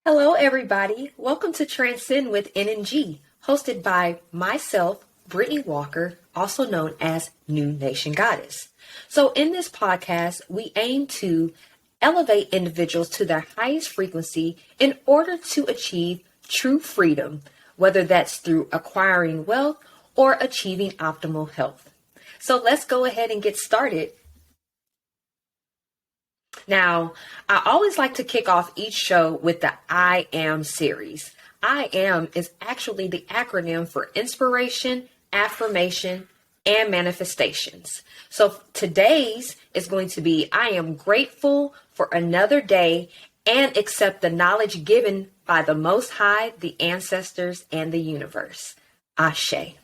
Hello, everybody. Welcome to Transcend with NNG, hosted by myself, Brittany Walker, also known as New Nation Goddess. So in this podcast, we aim to elevate individuals to their highest frequency in order to achieve true freedom, whether that's through acquiring wealth or achieving optimal health. So let's go ahead and get started. Now, I always like to kick off each show with the I Am series. I Am is actually the acronym for inspiration, affirmation, and manifestations. So today's is going to be I am grateful for another day and accept the knowledge given by the Most High, the ancestors, and the universe. Ashe.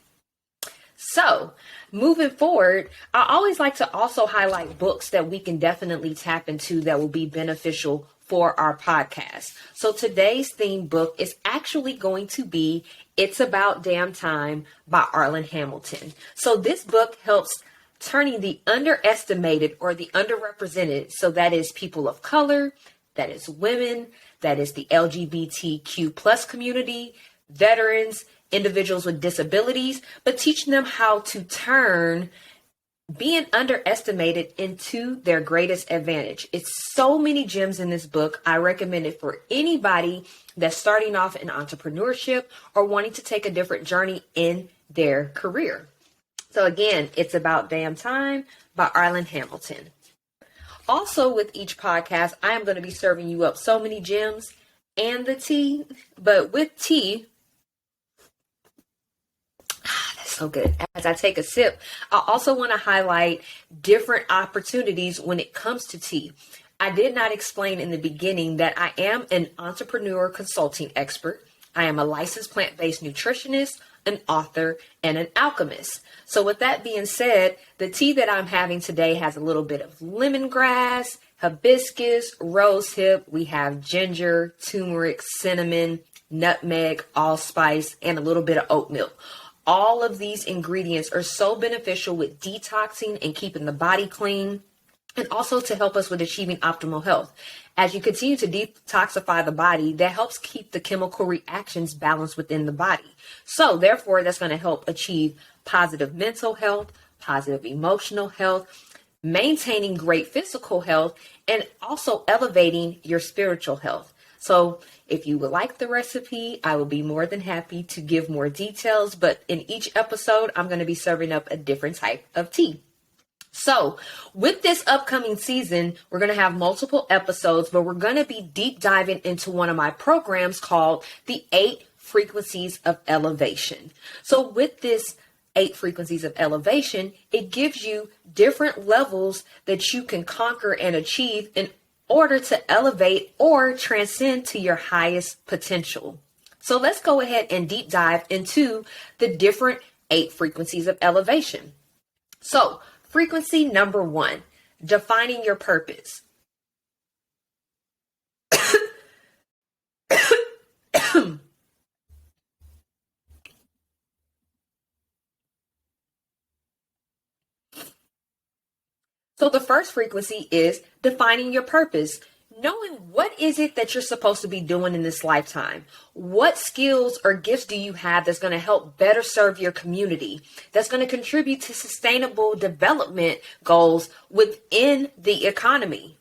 So, moving forward, I always like to also highlight books that we can definitely tap into that will be beneficial for our podcast. So today's theme book is actually going to be It's About Damn Time by Arlan Hamilton. So this book helps turning the underestimated or the underrepresented, so that is people of color, that is women, that is the LGBTQ plus community, veterans, individuals with disabilities, but teaching them how to turn being underestimated into their greatest advantage. It's so many gems in this book. I recommend it for anybody that's starting off in entrepreneurship or wanting to take a different journey in their career. So again, It's About Damn Time by Arlan Hamilton. Also with each podcast, I am going to be serving you up so many gems and the tea, but with tea, so good. As I take a sip, I also want to highlight different opportunities when it comes to tea. I did not explain in the beginning that I am an entrepreneur consulting expert. I am a licensed plant-based nutritionist, an author, and an alchemist. So with that being said, the tea that I'm having today has a little bit of lemongrass, hibiscus, rosehip. We have ginger, turmeric, cinnamon, nutmeg, allspice, and a little bit of oat milk. All of these ingredients are so beneficial with detoxing and keeping the body clean, and also to help us with achieving optimal health. As you continue to detoxify the body, that helps keep the chemical reactions balanced within the body. So therefore, that's going to help achieve positive mental health, positive emotional health, maintaining great physical health, and also elevating your spiritual health. So if you would like the recipe, I will be more than happy to give more details. But in each episode, I'm going to be serving up a different type of tea. So with this upcoming season, we're going to have multiple episodes, but we're going to be deep diving into one of my programs called the 8 Frequencies of Elevation. So with this 8 Frequencies of Elevation, it gives you different levels that you can conquer and achieve in order to elevate or transcend to your highest potential. So let's go ahead and deep dive into the different 8 frequencies of elevation. So frequency number 1, defining your purpose. So the first frequency is defining your purpose. Knowing what is it that you're supposed to be doing in this lifetime? What skills or gifts do you have that's going to help better serve your community? That's going to contribute to sustainable development goals within the economy.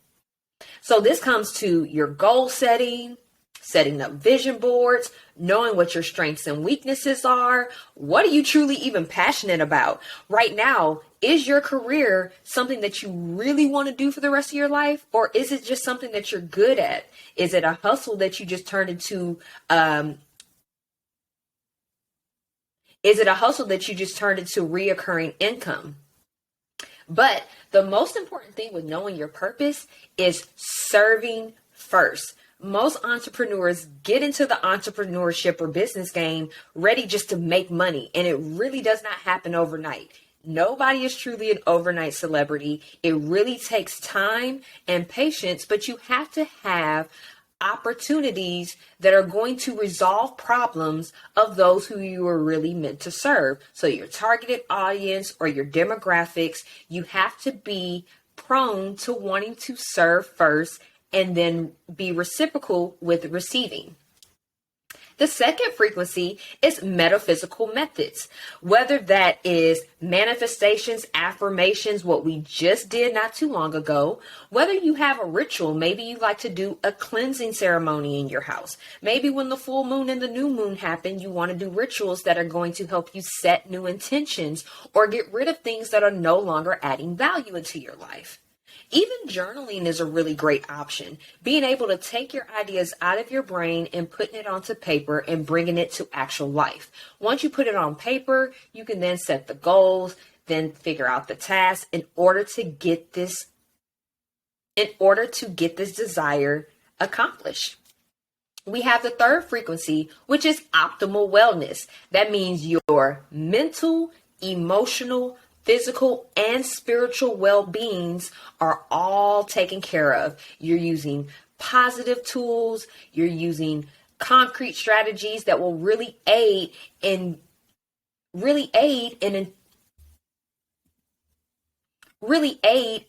So this comes to your goal setting, setting up vision boards, knowing what your strengths and weaknesses are. What are you truly even passionate about? Right now, is your career something that you really want to do for the rest of your life? Or is it just something that you're good at? Is it a hustle that you just turned into, reoccurring income? But the most important thing with knowing your purpose is serving first. Most entrepreneurs get into the entrepreneurship or business game ready just to make money, and it really does not happen overnight. Nobody is truly an overnight celebrity. It really takes time and patience, but you have to have opportunities that are going to resolve problems of those who you are really meant to serve. So your targeted audience or your demographics, you have to be prone to wanting to serve first and then be reciprocal with receiving. The second frequency is metaphysical methods, whether that is manifestations, affirmations, what we just did not too long ago, whether you have a ritual, maybe you like to do a cleansing ceremony in your house. Maybe when the full moon and the new moon happen, you want to do rituals that are going to help you set new intentions or get rid of things that are no longer adding value into your life. Even journaling is a really great option. Being able to take your ideas out of your brain and putting it onto paper and bringing it to actual life. Once you put it on paper, you can then set the goals, then figure out the tasks in order to get this desire accomplished. We have the third frequency, which is optimal wellness. That means your mental, emotional, physical, and spiritual well-beings are all taken care of. You're using positive tools. You're using concrete strategies that will really aid in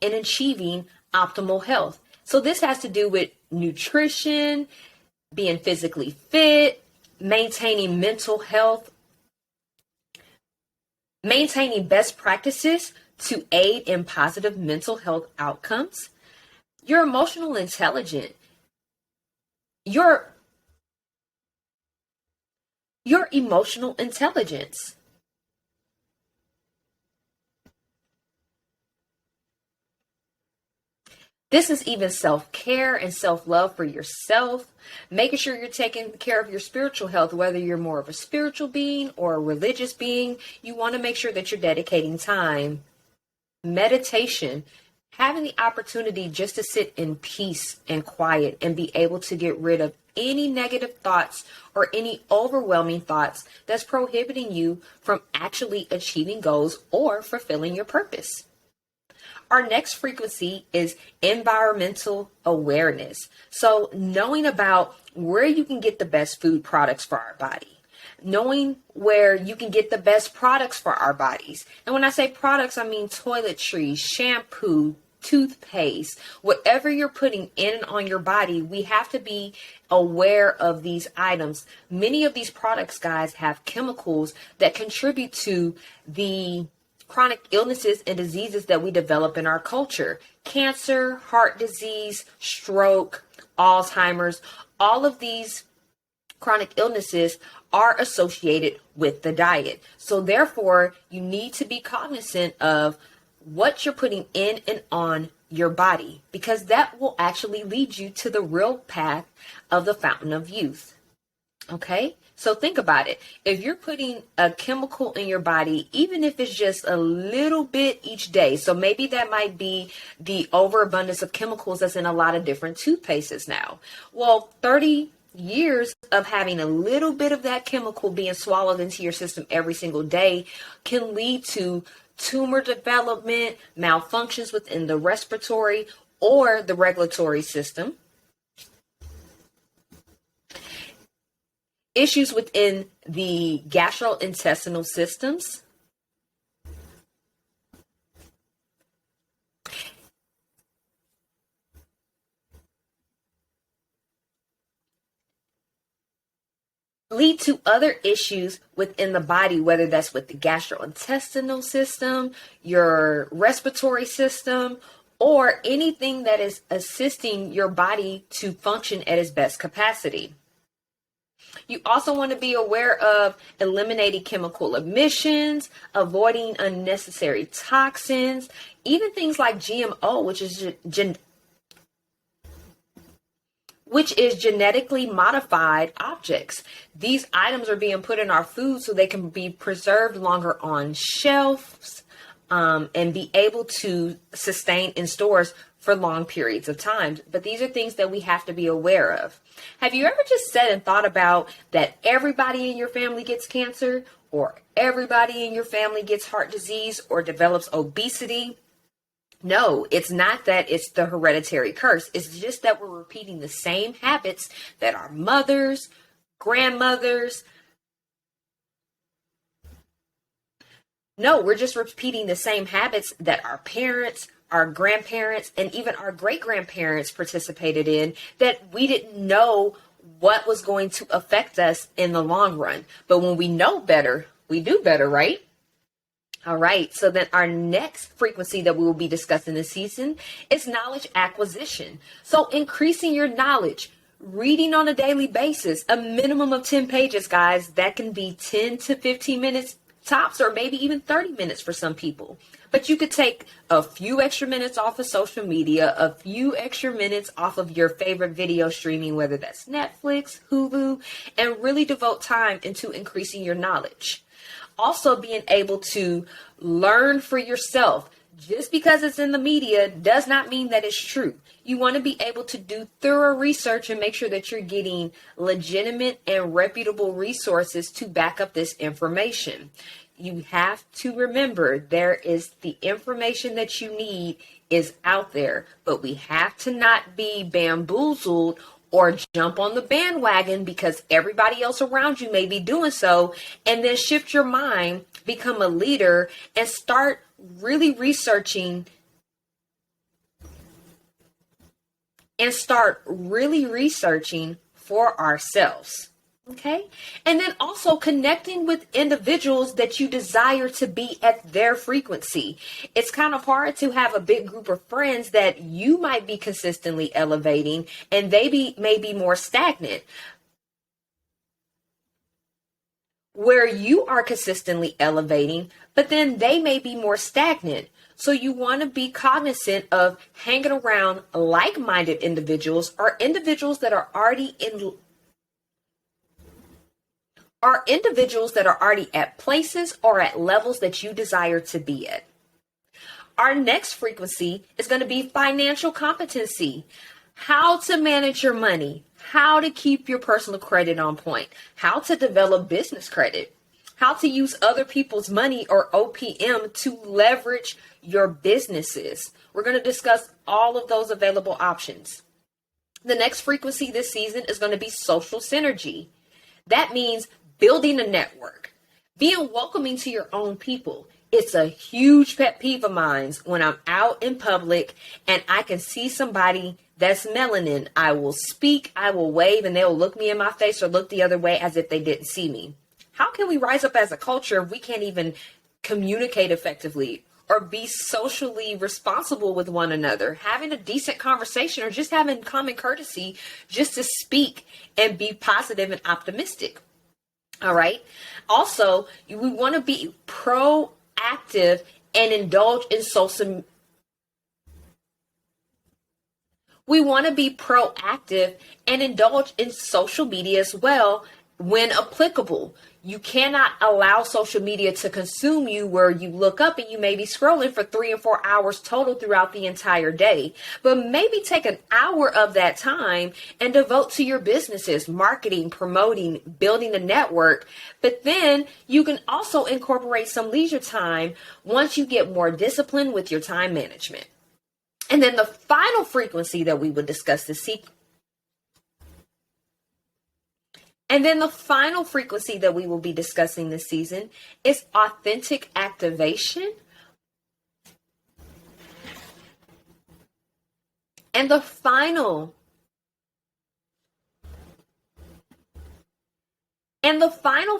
achieving optimal health. So this has to do with nutrition, being physically fit, maintaining mental health, maintaining best practices to aid in positive mental health outcomes. Your emotional intelligence, your emotional intelligence. This is even self-care and self-love for yourself, making sure you're taking care of your spiritual health, whether you're more of a spiritual being or a religious being. You want to make sure that you're dedicating time. Meditation, having the opportunity just to sit in peace and quiet and be able to get rid of any negative thoughts or any overwhelming thoughts that's prohibiting you from actually achieving goals or fulfilling your purpose. Our next frequency is environmental awareness. So knowing about where you can get the best food products for our body, knowing where you can get the best products for our bodies. And when I say products, I mean toiletries, shampoo, toothpaste, whatever you're putting in and on your body, we have to be aware of these items. Many of these products, guys, have chemicals that contribute to the chronic illnesses and diseases that we develop in our culture. Cancer, heart disease, stroke, Alzheimer's, all of these chronic illnesses are associated with the diet. So therefore, you need to be cognizant of what you're putting in and on your body, because that will actually lead you to the real path of the fountain of youth. Okay? So think about it. If you're putting a chemical in your body, even if it's just a little bit each day, so maybe that might be the overabundance of chemicals that's in a lot of different toothpastes now. Well, 30 years of having a little bit of that chemical being swallowed into your system every single day can lead to tumor development, malfunctions within the respiratory or the regulatory system, issues within the gastrointestinal systems, lead to other issues within the body, whether that's with the gastrointestinal system, your respiratory system, or anything that is assisting your body to function at its best capacity. You also want to be aware of eliminating chemical emissions, avoiding unnecessary toxins, even things like GMO, which is genetically modified objects. These items are being put in our food so they can be preserved longer on shelves and be able to sustain in stores for long periods of time. But these are things that we have to be aware of. Have you ever just sat and thought about that everybody in your family gets cancer, or everybody in your family gets heart disease or develops obesity? No, it's not that it's the hereditary curse. It's just that we're repeating the same habits that our mothers, grandmothers. No, we're just repeating the same habits that our parents, our grandparents, and even our great-grandparents participated in that we didn't know what was going to affect us in the long run. But when we know better, we do better, right? All right, so then our next frequency that we will be discussing this season is knowledge acquisition. So increasing your knowledge, reading on a daily basis, a minimum of 10 pages, guys. That can be 10 to 15 minutes tops, or maybe even 30 minutes for some people. But you could take a few extra minutes off of social media, a few extra minutes off of your favorite video streaming, whether that's Netflix, Hulu, and really devote time into increasing your knowledge. Also, being able to learn for yourself. Just because it's in the media does not mean that it's true. You want to be able to do thorough research and make sure that you're getting legitimate and reputable resources to back up this information. You have to remember the information that you need is out there, but we have to not be bamboozled or jump on the bandwagon because everybody else around you may be doing so, and then shift your mind, become a leader, and start really researching for ourselves. Okay. And then also connecting with individuals that you desire to be at their frequency. It's kind of hard to have a big group of friends that you might be consistently elevating and they may be more stagnant. Where you are consistently elevating, but then they may be more stagnant. So you want to be cognizant of hanging around like-minded individuals or individuals that are already at places or at levels that you desire to be at. Our next frequency is going to be financial competency. How to manage your money, how to keep your personal credit on point, how to develop business credit, how to use other people's money or OPM to leverage your businesses. We're going to discuss all of those available options. The next frequency this season is going to be social synergy. That means building a network, being welcoming to your own people. It's a huge pet peeve of mine when I'm out in public and I can see somebody that's melanin. I will speak, I will wave, and they'll look me in my face or look the other way as if they didn't see me. How can we rise up as a culture if we can't even communicate effectively or be socially responsible with one another, having a decent conversation or just having common courtesy just to speak and be positive and optimistic? All right. Also, we want to be proactive and indulge in social. We want to be proactive and indulge in social media as well when applicable. You cannot allow social media to consume you where you look up and you may be scrolling for 3 and 4 hours total throughout the entire day. But maybe take an hour of that time and devote to your businesses, marketing, promoting, building a network. But then you can also incorporate some leisure time once you get more disciplined with your time management. And then the final frequency that we would discuss this sequence. And then the final frequency that we will be discussing this season is authentic activation. And the final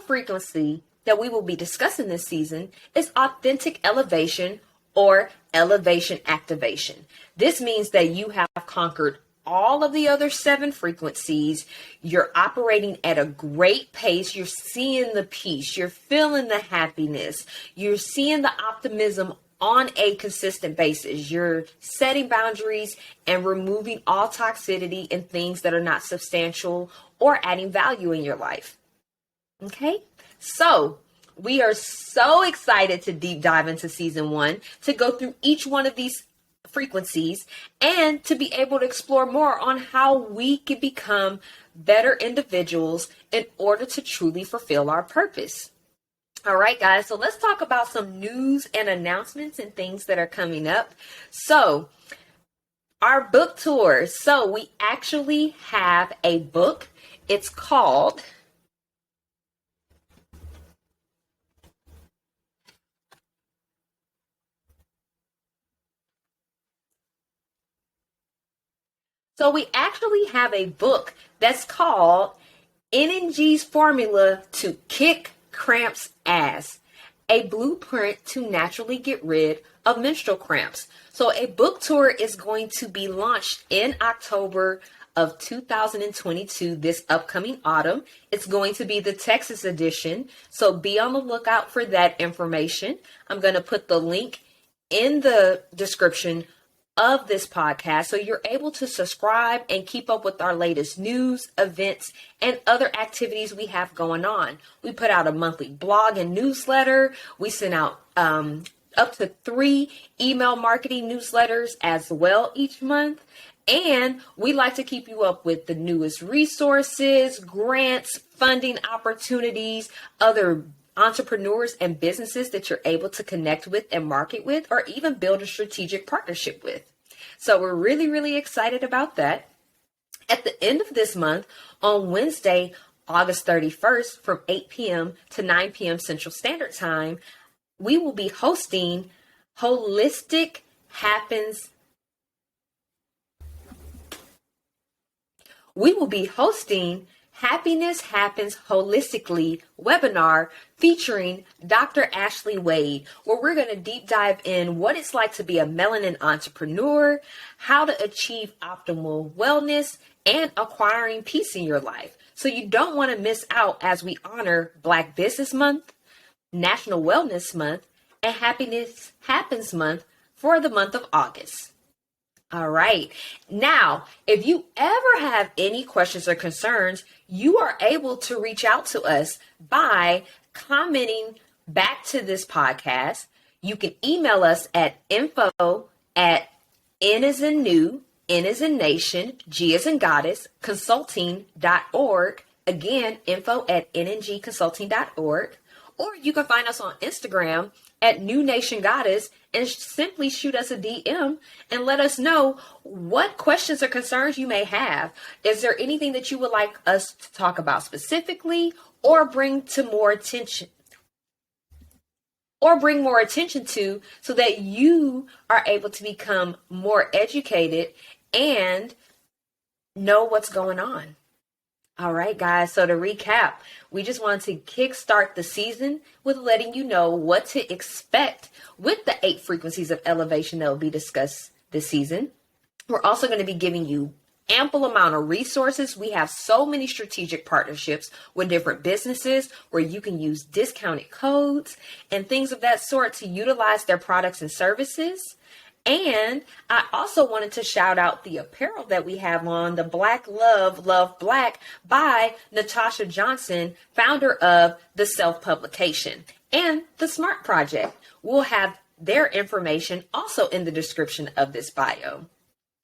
frequency that we will be discussing this season is authentic elevation or elevation activation. This means that you have conquered all of the other 7 frequencies. You're operating at a great pace. You're seeing the peace. You're feeling the happiness. You're seeing the optimism on a consistent basis. You're setting boundaries and removing all toxicity and things that are not substantial or adding value in your life. Okay? So we are so excited to deep dive into season 1, to go through each one of these frequencies and to be able to explore more on how we can become better individuals in order to truly fulfill our purpose. All right, guys, so let's talk about some news and announcements and things that are coming up. So our book tours. So we actually have a book. It's called So we actually have a book that's called NNG's Formula to Kick Cramps Ass, a blueprint to naturally get rid of menstrual cramps. So a book tour is going to be launched in October of 2022, this upcoming autumn. It's going to be the Texas edition. So be on the lookout for that information. I'm going to put the link in the description of this podcast so you're able to subscribe and keep up with our latest news, events, and other activities we have going on. We put out a monthly blog and newsletter. We send out up to 3 email marketing newsletters as well each month. And we like to keep you up with the newest resources, grants, funding opportunities, other entrepreneurs and businesses that you're able to connect with and market with, or even build a strategic partnership with. So we're really, really excited about that. At the end of this month, on Wednesday, August 31st, from 8 p.m. to 9 p.m. Central Standard Time, we will be hosting Holistic Happens. We will be hosting Happiness Happens Holistically webinar featuring Dr. Ashley Wade, where we're going to deep dive in what it's like to be a melanin entrepreneur, how to achieve optimal wellness, and acquiring peace in your life. So you don't want to miss out as we honor Black Business Month, National Wellness Month, and Happiness Happens Month for the month of August. All right. Now, if you ever have any questions or concerns, you are able to reach out to us by commenting back to this podcast. You can email us at info@n as in new, N as in nation, G as in goddess, consulting.org. Again, info@nngconsulting.org. Or you can find us on Instagram at New Nation Goddess and simply shoot us a DM and let us know what questions or concerns you may have. Is there anything that you would like us to talk about specifically or bring more attention to, so that you are able to become more educated and know what's going on? All right, guys. So to recap, we just wanted to kickstart the season with letting you know what to expect with the 8 frequencies of elevation that will be discussed this season. We're also going to be giving you ample amount of resources. We have so many strategic partnerships with different businesses where you can use discounted codes and things of that sort to utilize their products and services. And I also wanted to shout out the apparel that we have on, the Black Love, Love Black by Natasha Johnson, founder of The Self Publication and The Smart Project. We'll have their information also in the description of this bio.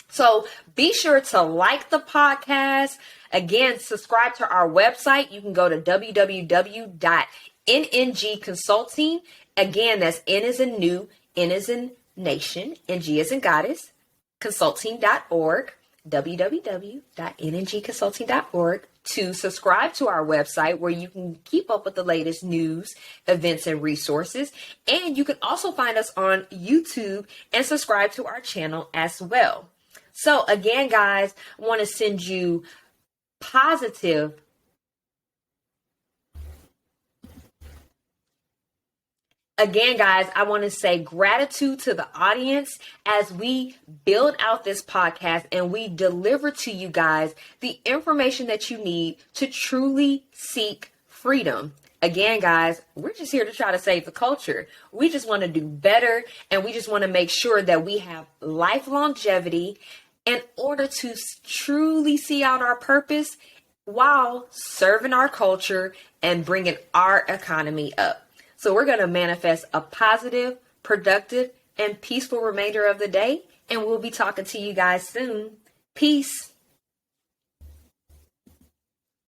So be sure to like the podcast. Again, subscribe to our website. You can go to www.nngconsulting. Again, that's N as in new, N as in nation, and G as in goddess, consulting.org, www.nngconsulting.org, to subscribe to our website where you can keep up with the latest news, events, and resources. And you can also find us on YouTube and subscribe to our channel as well. So again, guys, I want to send you positive Again, guys, I want to say gratitude to the audience as we build out this podcast and we deliver to you guys the information that you need to truly seek freedom. Again, guys, we're just here to try to save the culture. We just want to do better, and we just want to make sure that we have life longevity in order to truly see out our purpose while serving our culture and bringing our economy up. So we're going to manifest a positive, productive, and peaceful remainder of the day. And we'll be talking to you guys soon. Peace.